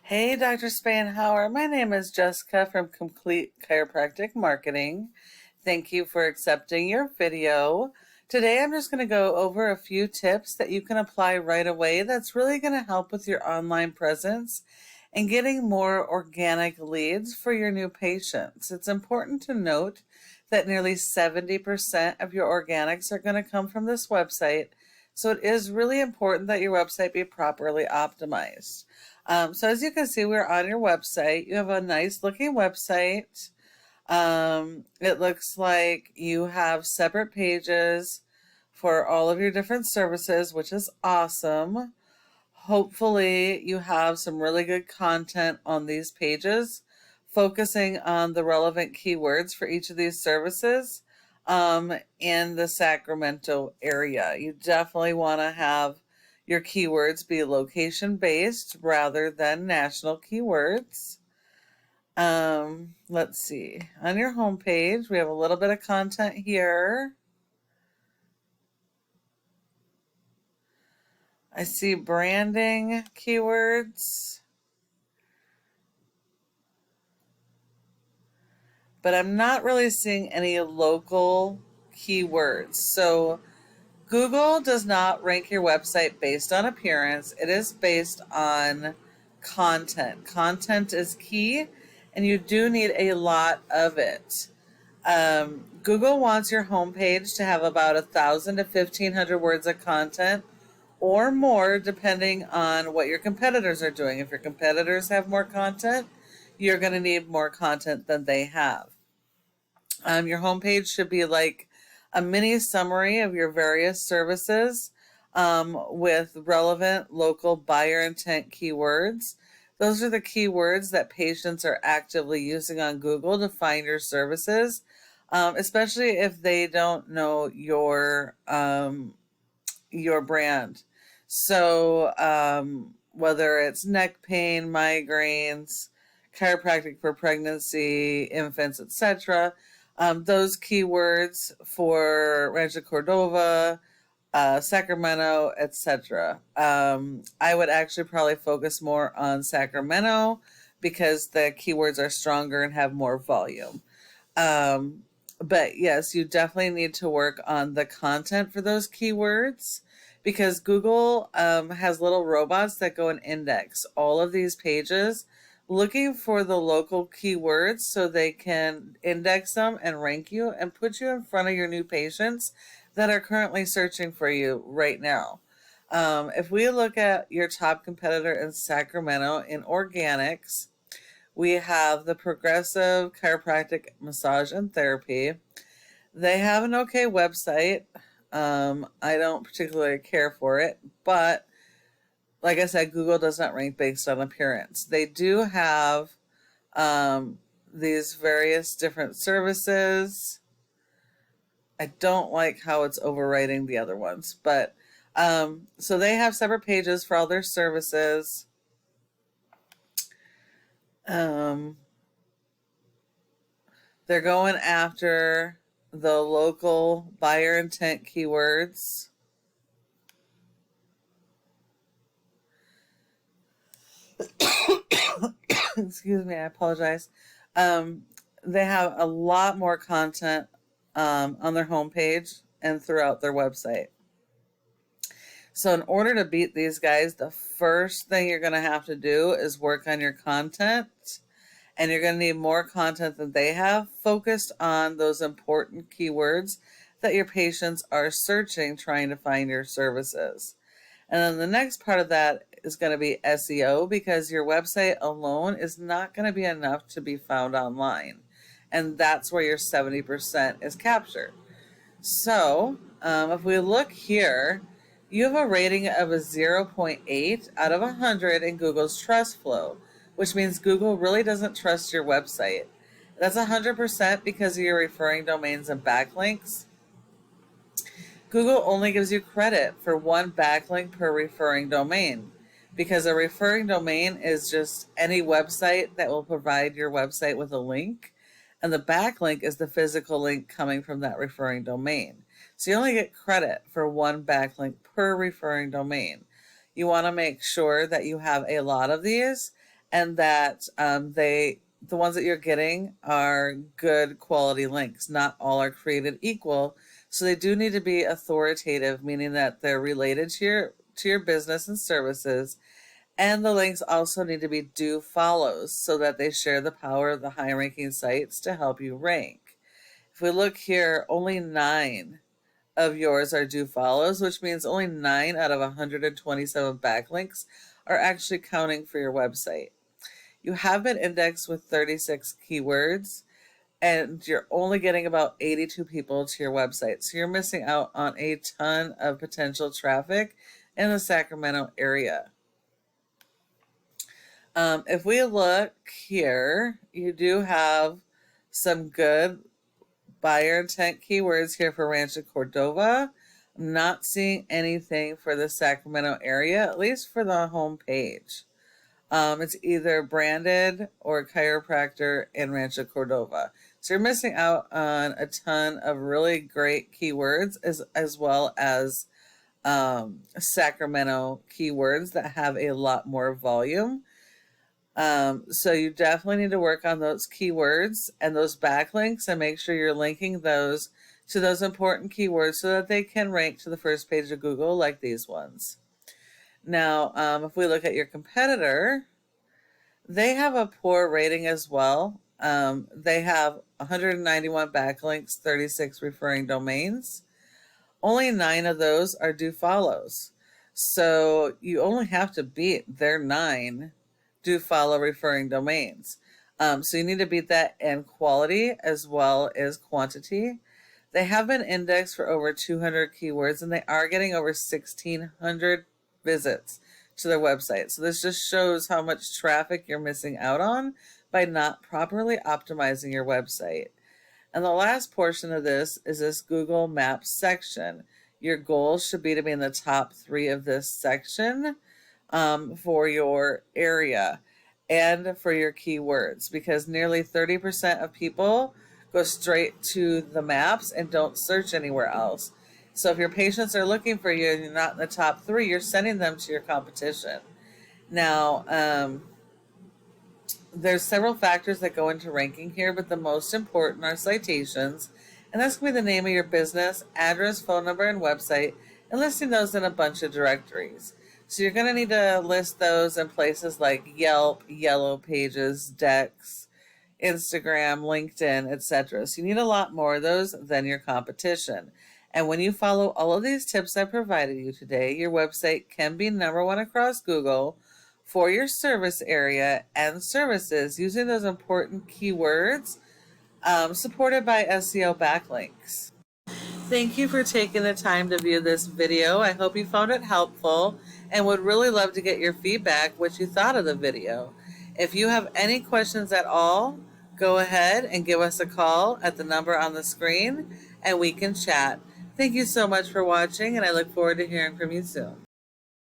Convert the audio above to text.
Hey, Dr. Spainhower. My name is Jessica from Complete Chiropractic Marketing. Thank you for accepting your video. Today, I'm just going to go over a few tips that you can apply right away that's really going to help with your online presence and getting more organic leads for your new patients. It's important to note that nearly 70% of your organics are going to come from this website, so it is really important that your website be properly optimized. So as you can see, we're on your website. You have a nice looking website. It looks like you have separate pages for all of your different services, which is awesome. Hopefully you have some really good content on these pages, focusing on the relevant keywords for each of these services in the Sacramento area. You definitely want to have your keywords be location based rather than national keywords. Let's see. On your homepage, we have a little bit of content here. I see branding keywords, but I'm not really seeing any local keywords. So Google does not rank your website based on appearance. It is based on content. Content is key, and you do need a lot of it. Google wants your homepage to have about 1,000 to 1,500 words of content or more, depending on what your competitors are doing. If your competitors have more content, you're going to need more content than they have. Your homepage should be like a mini summary of your various services with relevant local buyer intent keywords. Those are the keywords that patients are actively using on Google to find your services, especially if they don't know your brand. So whether it's neck pain, migraines, chiropractic for pregnancy, infants, etc., those keywords for Rancho Cordova, Sacramento, etc. I would actually probably focus more on Sacramento because the keywords are stronger and have more volume. But yes, you definitely need to work on the content for those keywords because Google has little robots that go and index all of these pages looking for the local keywords so they can index them and rank you and put you in front of your new patients that are currently searching for you right now. If we look at your top competitor in Sacramento in organics, we have the Progressive Chiropractic Massage and Therapy. They have an okay website. I don't particularly care for it, but like I said, Google does not rank based on appearance. They do have these various different services. I don't like how it's overwriting the other ones, but so they have separate pages for all their services. They're going after the local buyer intent keywords. Excuse me, I apologize. They have a lot more content on their homepage and throughout their website. So in order to beat these guys, the first thing you're going to have to do is work on your content. And you're going to need more content than they have focused on those important keywords that your patients are searching, trying to find your services. And then the next part of that is going to be SEO because your website alone is not going to be enough to be found online. And that's where your 70% is captured. So if we look here, you have a rating of a 0.8 out of 100 in Google's Trust Flow, which means Google really doesn't trust your website. That's 100% because of your referring domains and backlinks. Google only gives you credit for one backlink per referring domain because a referring domain is just any website that will provide your website with a link, and the backlink is the physical link coming from that referring domain. So you only get credit for one backlink per referring domain. You want to make sure that you have a lot of these and that the ones that you're getting are good quality links. Not all are created equal, so they do need to be authoritative, meaning that they're related to your business and services. And the links also need to be do follows so that they share the power of the high ranking sites to help you rank. If we look here, only 9 of yours are do follows, which means only 9 out of 127 backlinks are actually counting for your website. You have been indexed with 36 keywords, and you're only getting about 82 people to your website. So you're missing out on a ton of potential traffic in the Sacramento area. If we look here, you do have some good buyer intent keywords here for Rancho Cordova. I'm not seeing anything for the Sacramento area, at least for the home page. It's either branded or chiropractor in Rancho Cordova. So you're missing out on a ton of really great keywords as well as Sacramento keywords that have a lot more volume. So you definitely need to work on those keywords and those backlinks and make sure you're linking those to those important keywords so that they can rank to the first page of Google like these ones. Now, if we look at your competitor, they have a poor rating as well. They have 191 backlinks, 36 referring domains. Only 9 of those are do follows. So you only have to beat their 9 do follow referring domains. So you need to beat that in quality as well as quantity. They have been indexed for over 200 keywords, and they are getting over 1,600 visits to their website. So this just shows how much traffic you're missing out on by not properly optimizing your website. And the last portion of this is this Google Maps section. Your goal should be to be in the top 3 of this section for your area and for your keywords, because nearly 30% of people go straight to the maps and don't search anywhere else. So if your patients are looking for you and you're not in the top 3, you're sending them to your competition. Now, there's several factors that go into ranking here, but the most important are citations, and that's going to be the name of your business, address, phone number, and website, and listing those in a bunch of directories. So you're going to need to list those in places like Yelp, Yellow Pages, Dex, Instagram, LinkedIn, etc. So you need a lot more of those than your competition. And when you follow all of these tips I provided you today, your website can be #1 across Google for your service area and services using those important keywords supported by SEO backlinks. Thank you for taking the time to view this video. I hope you found it helpful and would really love to get your feedback, what you thought of the video. If you have any questions at all, go ahead and give us a call at the number on the screen and we can chat. Thank you so much for watching, and I look forward to hearing from you soon.